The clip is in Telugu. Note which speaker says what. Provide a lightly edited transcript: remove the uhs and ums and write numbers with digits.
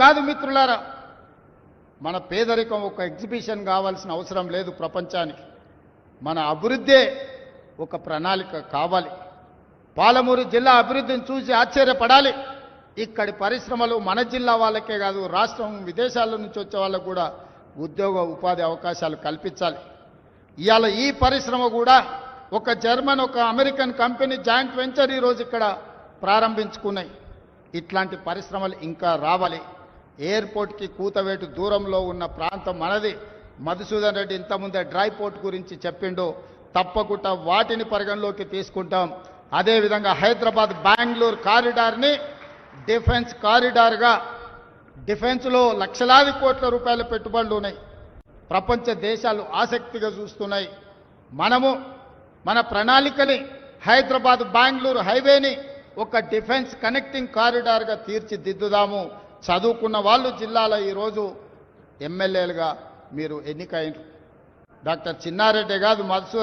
Speaker 1: కాదు మిత్రులారా, మన పేదరికం ఒక ఎగ్జిబిషన్ కావాల్సిన అవసరం లేదు ప్రపంచానికి. మన అభివృద్ధే ఒక ప్రణాళిక కావాలి. పాలమూరు జిల్లా అభివృద్ధిని చూసి ఆశ్చర్యపడాలి. ఇక్కడి పరిశ్రమలు మన జిల్లా వాళ్ళకే కాదు, రాష్ట్రం విదేశాల నుంచి వచ్చే వాళ్ళకు కూడా ఉద్యోగ ఉపాధి అవకాశాలు కల్పించాలి. ఇవాళ ఈ పరిశ్రమ కూడా ఒక జర్మన్ ఒక అమెరికన్ కంపెనీ జాయింట్ వెంచర్ ఈరోజు ఇక్కడ ప్రారంభించుకున్నాయి. ఇట్లాంటి పరిశ్రమలు ఇంకా రావాలి. ఎయిర్పోర్ట్కి కూతవేటు దూరంలో ఉన్న ప్రాంతం మనది. మధుసూదన్ రెడ్డి ఇంతకుముందే డ్రై పోర్ట్ గురించి చెప్పిండు. తప్పకుండా వాటిని పరిగణలోకి తీసుకుంటాం. అదేవిధంగా హైదరాబాద్ బెంగళూరు కారిడార్ని డిఫెన్స్ కారిడార్గా, డిఫెన్స్లో లక్షలాది కోట్ల రూపాయల పెట్టుబడులు ఉన్నాయి. ప్రపంచ దేశాలు ఆసక్తిగా చూస్తున్నాయి. మనము మన ప్రణాళికని హైదరాబాద్ బెంగళూరు హైవేని ఒక డిఫెన్స్ కనెక్టింగ్ కారిడార్గా తీర్చిదిద్దుదాము. చదువుకున్న వాళ్ళు జిల్లాలో ఈరోజు ఎమ్మెల్యేలుగా మీరు ఎన్నికైనరు. డాక్టర్ చిన్నారెడ్డి కాదు, మధుసూదన్